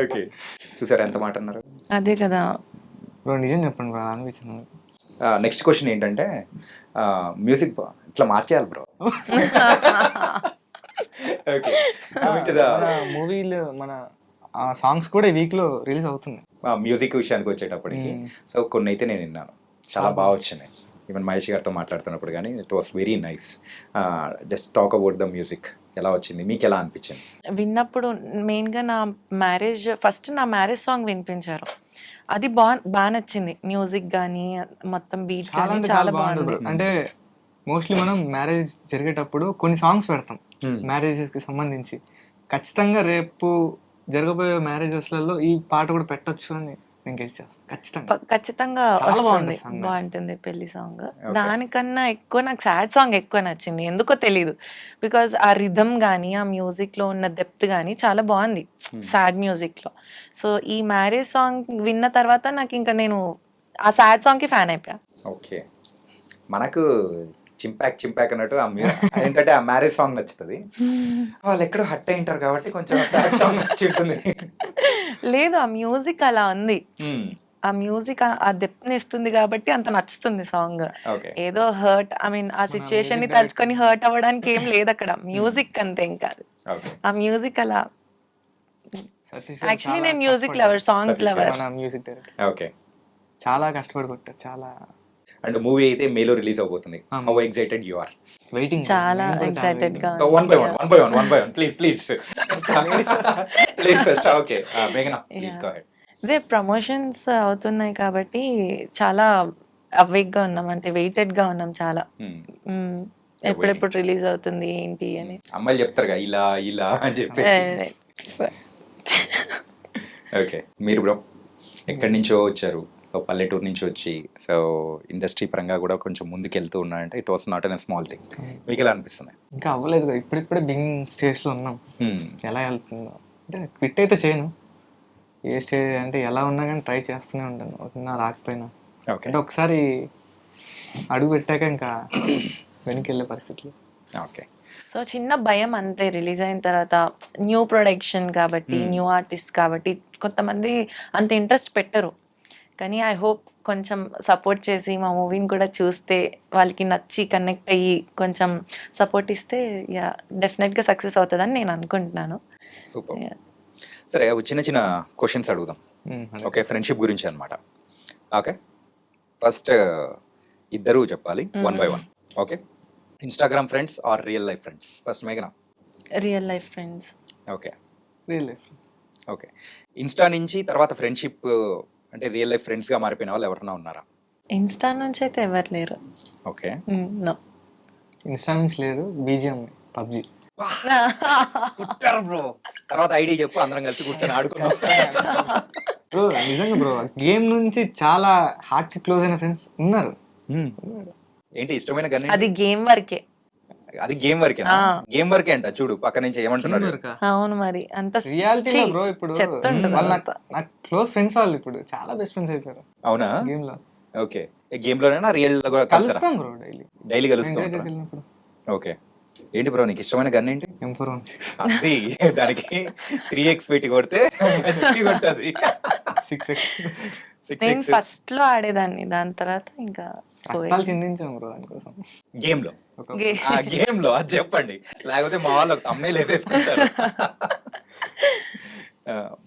Speaker 2: ఓకే, చూసారా ఎంత మాట అన్నారు?
Speaker 4: అదే కదా
Speaker 3: బ్రో, నిజం చెప్పండి బ్రో, అనిపించింది.
Speaker 2: నెక్స్ట్ క్వశ్చన్ ఏంటంటే, మ్యూజిక్ ఇట్లా మార్చేయాలి బ్రో.
Speaker 3: మూవీలు మన సాంగ్స్ కూడా ఈ వీక్ లో రిలీజ్ అవుతుంది.
Speaker 2: మ్యూజిక్ విషయానికి వచ్చేటప్పటికి సో కొన్ని అయితే నేను విన్నాను, చాలా బాగా వచ్చినాయి. ఈవెన్ మహేష్ గారితో మాట్లాడుతున్నప్పుడు కానీ it was very nice. Just talk about the music, ఎలా వచ్చింది, మీకు ఎలా అనిపించింది?
Speaker 4: విన్నప్పుడు మెయిన్గా ఫస్ట్ నా మ్యారేజ్ సాంగ్ వినిపించారు, అది బాగా నచ్చింది. మ్యూజిక్ కానీ మొత్తం బీట్ కానీ చాలా బాగుంది.
Speaker 3: అంటే మోస్ట్లీ మనం మ్యారేజ్ జరిగేటప్పుడు కొన్ని సాంగ్స్ పెడతాం మ్యారేజెస్కి సంబంధించి. ఖచ్చితంగా రేపు జరగబోయే మ్యారేజెస్లలో ఈ పాట కూడా పెట్టచ్చు అని నేను గెస్ చేస్తాను ఖచ్చితంగా.
Speaker 4: ఖచ్చితంగా
Speaker 3: చాలా
Speaker 4: వస్తుంది,
Speaker 3: బాగుంటుంది song.
Speaker 4: బాగుంటుంది పెళ్లి సాంగ్. దానికన్నా ఎక్కువ నాకు సాడ్ సాంగ్ ఎక్కువ నచ్చింది, ఎందుకో తెలీదు. బికాజ్ ఆ రిథమ్ కానీ ఆ మ్యూజిక్ లో ఉన్న డెప్త్ కానీ చాలా బాగుంది సాడ్ మ్యూజిక్ లో. సో ఈ మ్యారేజ్ సాంగ్ విన్న తర్వాత నాకు ఇంకా నేను ఆ సాడ్ సాంగ్ కి ఫ్యాన్ అయిపోయా.
Speaker 2: ఓకే, మనకు చింపాక్ అన్నట్టు ఏంటంటే ఆ మ్యారేజ్ సాంగ్ నచ్చుతుంది, వాళ్ళు ఎక్కడో హట్ అయి ఉంటారు కాబట్టి కొంచెం సాడ్ సాంగ్ నచ్చి ఉంటుంది.
Speaker 4: లేదు, ఆ మ్యూజిక్ అలా ఉంది, ఆ మ్యూజిక్ ఆ డెప్త్ ని ఇస్తుంది కాబట్టి అంత నచ్చుతుంది సాంగ్.
Speaker 2: ఓకే,
Speaker 4: ఏదో హర్ట్, ఐ మీన్ ఆ సిచ్యుయేషన్ ని తలుచుకొని హర్ట్ అవ్వడానికి ఏం లేదు అక్కడ, మ్యూజిక్ అంతే. ఇంకా
Speaker 2: ఓకే,
Speaker 4: ఆ మ్యూజిక్ అలా.
Speaker 3: సతీష్
Speaker 4: యాక్చువల్లీ నేను music lover, songs
Speaker 2: Satish
Speaker 4: lover.
Speaker 3: మన మ్యూజిక్ డైరెక్టర్
Speaker 2: ఓకే.
Speaker 3: చాలా కష్టపడి కొట్టారు, చాలా.
Speaker 2: అండ్ మూవీ అయితే మేలో రిలీజ్ అవబోతుంది. How excited you are?
Speaker 3: Waiting,
Speaker 4: చాలా ఎక్సైటెడ్ గా
Speaker 2: so one by one please please. Okay, మేఘనా ప్లీజ్ గో అహెడ్.
Speaker 4: అదే ప్రమోషన్స్ అవుతున్నాయి కాబట్టి చాలా అవేక్ గా ఉన్నాం, అంటే వెయిటెడ్ గా ఉన్నాం చాలా. ఎప్పుడెప్పుడు రిలీజ్ అవుతుంది ఏంటి అని.
Speaker 2: అమ్మాయిలు చెప్తారుగా ఇలా ఇలా అని చెప్పేసి. ఓకే, మీరు బ్రో ఎక్కడి నుంచో వచ్చారు, సో పల్లెటూరు నుంచి వచ్చి సో ఇండస్ట్రీ పరంగా కూడా కొంచెం ముందుకు వెళ్తూ ఉన్నారంటే it was not an small thing. మీకు ఎలా అనిపిస్తుంది?
Speaker 3: ఇంకా అవ్వలేదు, ఇప్పుడిప్పుడే బిగినింగ్ స్టేజ్లో ఉన్నాం. ఎలా వెళ్తుందో అంటే క్విట్ అయితే చేయను, ఏ స్టేజ్ అంటే ఎలా ఉన్నా కానీ ట్రై చేస్తూనే ఉంటాను, అవుతుందా రాకపోయినా.
Speaker 2: ఓకే,
Speaker 3: అంటే ఒకసారి అడుగు పెట్టాక ఇంకా వెనక్కి వెళ్ళే పరిస్థితులు.
Speaker 2: ఓకే.
Speaker 4: సో చిన్న భయం అంతే, రిలీజ్ అయిన తర్వాత న్యూ ప్రొడక్షన్ కాబట్టి, న్యూ ఆర్టిస్ట్ కాబట్టి కొంతమంది అంత ఇంట్రెస్ట్ పెట్టరు. కానీ ఐ హోప్ కొంచెం సపోర్ట్ చేసి మా మూవీని కూడా చూస్తే వాళ్ళకి నచ్చి కనెక్ట్ అయ్యి కొంచెం సపోర్ట్ ఇస్తే యా డెఫినెట్గా సక్సెస్ అవుతుందని నేను అనుకుంటున్నాను.
Speaker 2: సూపర్. సరే, చిన్న చిన్న క్వశ్చన్స్ అడుగుదాం. ఓకే, ఫ్రెండ్షిప్ గురించి అనమాట. ఓకే, ఫస్ట్ ఇద్దరు చెప్పాలి one by one. Okay, Instagram friends or real life friends? First మేఘనా.
Speaker 4: Real life friends.
Speaker 2: Okay,
Speaker 3: real life.
Speaker 2: Okay. Insta నుంచి తర్వాత ఫ్రెండ్షిప్ అంటే రియల్ లైఫ్ ఫ్రెండ్స్గా మారిపోయిన వాళ్ళు ఎవరైనా ఉన్నారా?
Speaker 4: ఇన్స్టా నుంచి అయితే ఎవరు లేరు.
Speaker 2: Okay,
Speaker 4: no.
Speaker 3: ఇన్స్టా నుంచి లేదు, బీజిఎం పబ్జి.
Speaker 2: కుట్టారు బ్రో. తర్వాత ఐడి చెప్పు, అందరం కలిసి కూర్చొని ఆడుకుని
Speaker 3: బ్రో నిజంగా బ్రో, గేమ్ నుంచి చాలా హార్ట్ కి క్లోజ్ అయిన ఫ్రెండ్స్ ఉన్నారు.
Speaker 2: ఏంటి ఇష్టమైన గన్?
Speaker 4: అది గేమ్ వరకే.
Speaker 2: అది గేమ్ వరకే. గేమ్ వరకే అంట. చూడు పక్క నుంచి ఏమంటున్నారు.
Speaker 4: అవును మరి, అంత
Speaker 3: రియాలిటీ బ్రో. ఇప్పుడు
Speaker 4: చెప్తుంటుంది
Speaker 3: వాళ్ళు నాకు క్లోజ్ ఫ్రెండ్స్, వాళ్ళు ఇప్పుడు చాలా బెస్ట్ ఫ్రెండ్స్ అయిపోయారు.
Speaker 2: అవునా?
Speaker 3: గేమ్ లో.
Speaker 2: ఓకే, గేమ్ లోనేనా రియల్ లో కూడా
Speaker 3: కలుస్తాం బ్రో,
Speaker 2: డైలీ కలుస్తాం. ఓకే, ఏంటి బ్రో నీకు ఇష్టమైన గన్ ఏంటి?
Speaker 3: M416.
Speaker 2: అది దానికి 3x పెట్టి కొడితే కొట్టది.
Speaker 3: 6x.
Speaker 4: నేను ఫస్ట్ లో ఆడేదాన్ని, దాని తర్వాత ఇంకా
Speaker 3: రక్తాలు చిందించాం బ్రో దానికోసం.
Speaker 2: గేమ్ లో గేమ్ లో అది చెప్పండి, లేకపోతే మా వాళ్ళు తమ్ముళ్ళు వేసేసుకుంటారు.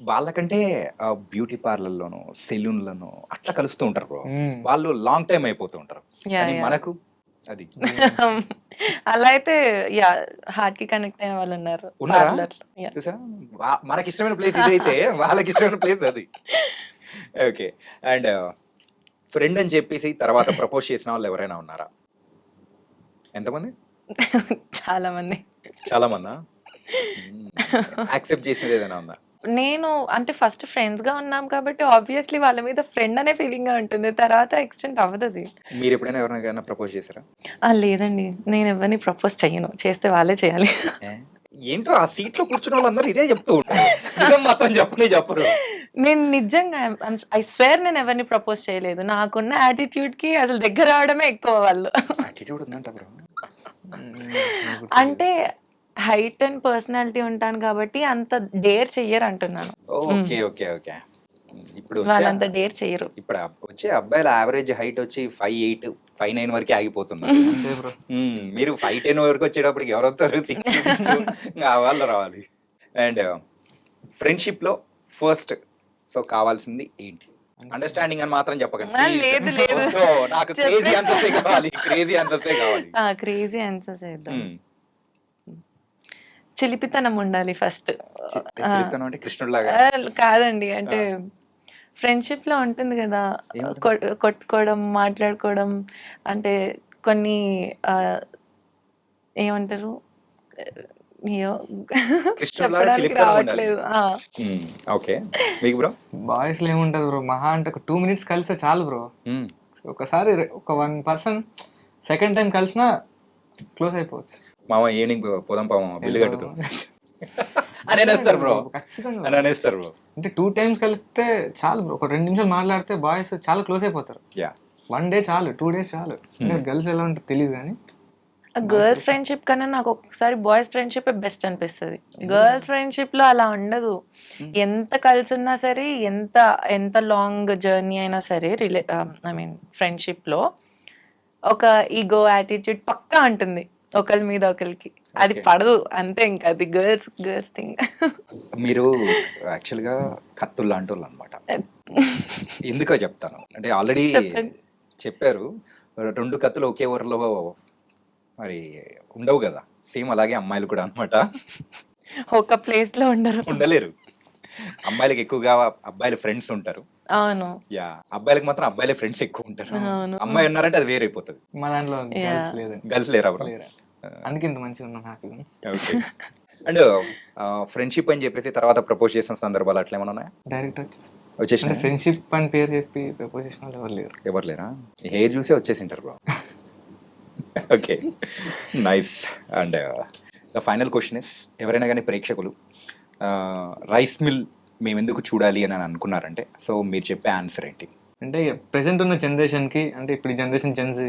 Speaker 2: వాళ్ళకంటే బ్యూటీ పార్లర్లోనూ సెలూన్లను అట్లా కలుస్తూ ఉంటారు బ్రో, వాళ్ళు లాంగ్ టైం అయిపోతూ ఉంటారు. కానీ మనకు అది
Speaker 4: అలా అయితే యా హార్ట్ కి కనెక్ట్ అయ్యే వాళ్ళు ఉన్నారు.
Speaker 2: చూసా, మనకి ఇష్టమైన ప్లేస్ ఇదైతే వాళ్ళకి ఇష్టమైన ప్లేస్ అది. ఓకే, అండ్ ఫ్రెండ్ అని చెప్పేసి తర్వాత ప్రపోజ్ చేసిన వాళ్ళు ఎవరైనా ఉన్నారా? ఎంతమంది?
Speaker 4: చాలా మంది.
Speaker 2: చాలా మందా? యాక్సెప్ట్ చేసినది ఏదైనా ఉందా?
Speaker 4: నేను అంటే ఫస్ట్ ఫ్రెండ్స్ గా ఉన్నాం కాబట్టి ఆబ్వియస్లీ వాళ్ళ మీద ఫ్రెండ్ అనే ఫీలింగ్ గా ఉంటుంది, తర్వాత ఎక్స్టెండ్ అవ్వదు.
Speaker 2: మీరు ఎప్పుడైనా ఎవరినైనా ప్రపోజ్ చేశారా?
Speaker 4: లేదండి, నేను ఎవరిని ప్రపోజ్ చెయ్యను, చేస్తే వాళ్ళే చేయాలి.
Speaker 2: ఏంటో ఆ సీట్ లో కూర్చున్న వాళ్ళందరూ ఇదే చెప్తూ ఉంటారు, మాత్రం చెప్పరు.
Speaker 4: నేను నిజంగా ఐ స్వేర్ నేను ఎవరిని ప్రపోజ్ చేయలేదు. నాకున్న యాటిట్యూడ్ కి అసలు దగ్గర రావడమే ఎక్కువ వాళ్ళు.
Speaker 2: యాటిట్యూడ్ ఉందంట బ్రో.
Speaker 4: అంటే హైట్ అండ్ పర్సనాలిటీ ఉంటాను కాబట్టి అంత డేర్ చెయ్యరు అంటున్నాను.
Speaker 2: Okay okay okay. ఇప్పుడు
Speaker 4: వాళ్ళంత డేర్ చెయ్యరు.
Speaker 2: ఇప్పుడు వచ్చే అబ్బాయిల యావరేజ్ హైట్ వచ్చి 5'8", 5'9" వరకే ఆగిపోతున్నారు. మీరు 5'10" వరకు వచ్చేటప్పటికి ఎవరొస్తారు? 6'6" వాళ్ళు రావాలి. అండ్ ఫ్రెండ్షిప్ లో ఫస్ట్ సో కావాల్సింది ఏంటి? అండర్స్టాండింగ్ అని మాత్రం చెప్పకండి.
Speaker 4: లేదు లేదు,
Speaker 2: నాకు క్రేజీ ఆన్సర్సే కావాలి, క్రేజీ ఆన్సర్సే కావాలి.
Speaker 4: క్రేజీ ఆన్సర్స్ చేద్దాం. చిలిపితనం ఉండాలి ఫస్ట్.
Speaker 2: అంటే కృష్ణుడిలాగా
Speaker 4: కాదండి, అంటే ఫ్రెండ్షిప్ లో ఉంటుంది కదా, కొట్టుకోవడం, మాట్లాడుకోవడం, అంటే కొన్ని ఏమంటారు అయ్యో
Speaker 2: కృష్ణుడిలాగా
Speaker 4: చెప్పడానికి
Speaker 2: చిలిపితనం ఉండాలి.
Speaker 4: రావట్లేదు.
Speaker 2: ఓకే, మీకు బ్రో?
Speaker 3: బాయ్స్ లో ఏముంటది బ్రో, మహా అంటే ఒక 2 minutes కలిస్తే చాలు బ్రో. ఒకసారి ఒక 1 person సెకండ్ టైం కలిసినా క్లోజ్ అయిపోవచ్చు.
Speaker 2: మామ ఈవినింగ్ పోదాం పామ బిల్లు కట్టుతూ అని అనేస్తారు బ్రో,
Speaker 3: ఖచ్చితంగా
Speaker 2: అని అనేస్తారు బ్రో.
Speaker 3: అంటే 2 times కలిస్తే చాలు బ్రో. ఒక 2 నిమిషాలు మాట్లాడితే బాయ్స్ చాలా క్లోజ్ అయిపోతారు.
Speaker 2: యా,
Speaker 3: 1 day చాలు, 2 days చాలు. అంటే గర్ల్స్ ఎలా ఉంటారు తెలియదు కానీ
Speaker 4: గర్ల్స్ ఫ్రెండ్షిప్ కన్నా నాకు ఒక్కొక్కసారి బాయ్స్ ఫ్రెండ్షిప్ బెస్ట్ అనిపిస్తుంది. గర్ల్స్ ఫ్రెండ్షిప్ లో అలా ఉండదు. ఎంత కలిసి ఉన్నా సరే, ఎంత ఎంత లాంగ్ జర్నీ అయినా సరే, ఐ మీన్ ఫ్రెండ్షిప్ లో ఒక ఈగో యాటిట్యూడ్ పక్కా ఉంటుంది ఒకరి మీద ఒకరికి. అది పడదు అంతే, ఇంకా అది గర్ల్స్ థింగ్.
Speaker 2: మీరు యాక్చువల్గా కత్తులు లాంటి వాళ్ళు అనమాట. ఎందుకో చెప్తాను అంటే ఆల్రెడీ చెప్పారు, 2 కత్తులు ఒకే ఊరిలో మరి ఉండవు కదా, సేమ్ అలాగే అమ్మాయిలు కూడా అనమాట
Speaker 4: ఒక ప్లేస్ లో
Speaker 2: ఉండలేరు. అమ్మాయిలకి ఎక్కువగా అబ్బాయిల ఫ్రెండ్స్ ఉంటారు.
Speaker 4: అవును.
Speaker 2: యా, అబ్బాయిలకు మాత్రం అబ్బాయిల ఫ్రెండ్స్ ఎక్కువ ఉంటారు.
Speaker 4: అవును.
Speaker 2: అమ్మాయి ఉన్నారంటే అది వేరైపోతుంది.
Speaker 3: మా దాంట్లో గర్ల్స్ లేదండి.
Speaker 2: గర్ల్స్ లేరా బ్రో?
Speaker 3: అందుకే ఇంత మంచిగా ఉన్నాం, హ్యాపీగా.
Speaker 2: ఓకే. అండ్ ఫ్రెండ్షిప్ అని చెప్పేసి తర్వాత ప్రపోజ్ చేసిన సందర్భాలు అట్లా ఏమైనా ఉన్నాయా?
Speaker 3: డైరెక్ట్
Speaker 2: వచ్చేసి
Speaker 3: అంటే ఫ్రెండ్షిప్ అని పేరు చెప్పి ప్రపోజ్ చేసిన వాళ్ళు ఎవరు లేరు.
Speaker 2: ఎవరు లేరా? హెయిర్ చూసే వచ్చేసింటారు bro. Okay, nice. And the final question is, ఎవరైనా కానీ ప్రేక్షకులు రైస్ మిల్ మేము ఎందుకు చూడాలి అని అనుకున్నారంటే, సో మీరు చెప్పే ఆన్సర్ ఏంటి?
Speaker 3: అంటే ప్రెసెంట్ ఉన్న జనరేషన్కి, అంటే ఇప్పుడు జనరేషన్ జెన్జీ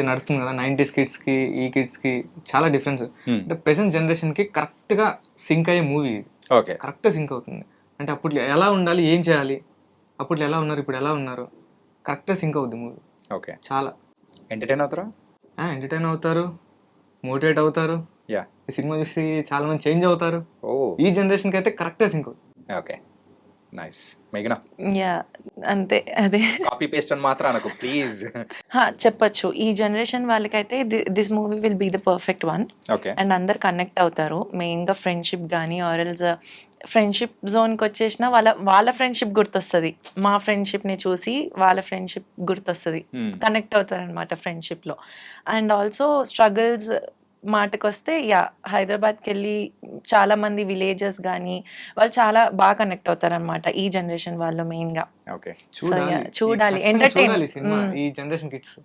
Speaker 3: నడుస్తుంది కదా, 90s కిడ్స్కి ఈ కిడ్స్కి చాలా డిఫరెన్స్. అంటే ప్రెసెంట్ జనరేషన్కి కరెక్ట్గా సింక్ అయ్యే మూవీ.
Speaker 2: ఓకే,
Speaker 3: కరెక్ట్గా సింక్ అవుతుంది. అంటే అప్పట్లో ఎలా ఉండాలి, ఏం చేయాలి, అప్పట్లో ఎలా ఉన్నారు, ఇప్పుడు ఎలా ఉన్నారు, కరెక్ట్గా సింక్ అవుద్ది మూవీ.
Speaker 2: ఓకే,
Speaker 3: చాలా
Speaker 2: ఎంటర్టైన్ అవుతారా?
Speaker 3: ఎంటర్టైన్ అవుతారు, మోటివేట్ అవుతారు.
Speaker 2: యా,
Speaker 3: ఈ సినిమా చూసి చాలా మంది చేంజ్ అవుతారు.
Speaker 2: ఓ
Speaker 3: ఈ జనరేషన్కి అయితే కరెక్ట్గా సింక్ అవుతుంది.
Speaker 2: Okay, nice. మేఘనా,
Speaker 4: యా అంతే, అదే
Speaker 2: కాపీ పేస్ట్ అని మాత్రం అనకు ప్లీజ్.
Speaker 4: చెప్పొచ్చు. ఈ జనరేషన్ వాళ్ళకైతే this movie will be the perfect one.
Speaker 2: Okay,
Speaker 4: and అందరు కనెక్ట్ అవుతారు. మెయిన్గా ఫ్రెండ్షిప్ కానీ ఆరల్స్ ఫ్రెండ్షిప్ జోన్కి వచ్చేసిన వాళ్ళ ఫ్రెండ్షిప్ గుర్తొస్తుంది. మా ఫ్రెండ్షిప్ని చూసి వాళ్ళ ఫ్రెండ్షిప్ గుర్తొస్తుంది. కనెక్ట్ అవుతారు అనమాట ఫ్రెండ్షిప్లో. అండ్ ఆల్సో స్ట్రగుల్స్ మాటకొస్తే, యా హైదరాబాద్కి వెళ్ళి చాలా మంది విలేజెస్ కానీ వాళ్ళు చాలా బాగా కనెక్ట్ అవుతారు అనమాట ఈ జనరేషన్ వాళ్ళు మెయిన్గా.
Speaker 2: ఓకే,
Speaker 4: చూడాలి.
Speaker 3: చూడాలి సినిమా. ఈ జనరేషన్ కిడ్స్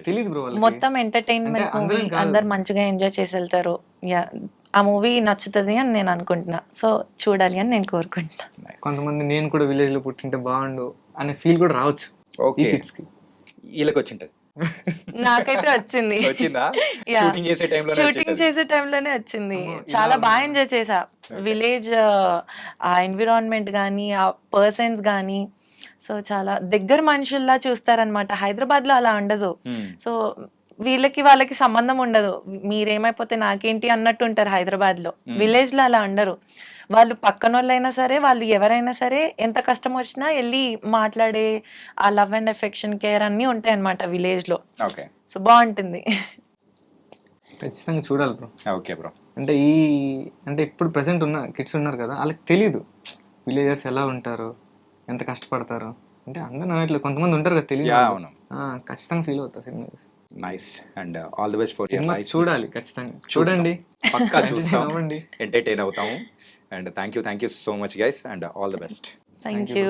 Speaker 3: తెలియదు బ్రో,
Speaker 4: మొత్తం ఎంటర్టైన్మెంట్ మూవీ, అందరు మంచిగా ఎంజాయ్ చేసి వెళ్తారు. యా, ఆ మూవీ నచ్చుతుంది అని నేను అనుకుంటున్నా. సో చూడాలి అని నేను కోరుకుంటున్నా.
Speaker 3: కొంతమంది నేను కూడా విలేజ్ లో పుట్టింటే బాగుండు అనే ఫీల్ కూడా రావచ్చు ఈ కిడ్స్ కి.
Speaker 2: వీళ్ళకి వచ్చింటది.
Speaker 4: నాకైతే వచ్చింది.
Speaker 2: వచ్చిందా?
Speaker 4: యా,
Speaker 2: షూటింగ్ చేసే టైంలో
Speaker 4: షూటింగ్ చేసే టైంలోనే వచ్చింది. చాలా బాగా ఎంజాయ్ చేసా. విలేజ్ ఆ ఎన్విరాన్మెంట్ కానీ, ఆ పర్సన్స్ కానీ, సో చాలా దగ్గర మనుషుల్లా చూస్తారనమాట. హైదరాబాద్ లో అలా ఉండదు. సో వాళ్ళకి సంబంధం ఉండదు. మీరేమైపోతే నాకేంటి అన్నట్టు ఉంటారు హైదరాబాద్ లో. విలేజ్ లో అలా ఉండరు. వాళ్ళు పక్కన వాళ్ళైనా సరే, వాళ్ళు ఎవరైనా సరే, ఎంత కష్టం వచ్చినా వెళ్ళి మాట్లాడే ఆ లవ్ అండ్ ఎఫెక్షన్, కేర్ అన్నీ ఉంటాయి అన్నమాట విలేజ్ లో.
Speaker 2: ఓకే,
Speaker 4: సో బాగుంటుంది.
Speaker 3: ఖచ్చితంగా చూడాలి బ్రో.
Speaker 2: Okay bro.
Speaker 3: అంటే ఇప్పుడు ప్రెసెంట్ ఉన్న కిడ్స్ ఉన్నారు కదా, వాళ్ళకి తెలీదు విలేజర్స్ ఎలా ఉంటారు, ఎంత కష్టపడతారు. అంటే అందరూ అన్నట్లు కొంతమంది ఉంటారు కదా తెలియదు.
Speaker 2: అవును,
Speaker 3: ఖచ్చితంగా ఫీల్ అవుతారు సినిమా చూసి.
Speaker 2: Nice. And all the best for
Speaker 3: cinema చూడాలి, ఖచ్చితంగా చూడండి.
Speaker 2: పక్కా చూస్తాం,
Speaker 3: అవ్వండి,
Speaker 2: ఎంటర్టైన్ అవుతాము. And thank you so much guys, and all the best.
Speaker 4: Thank you.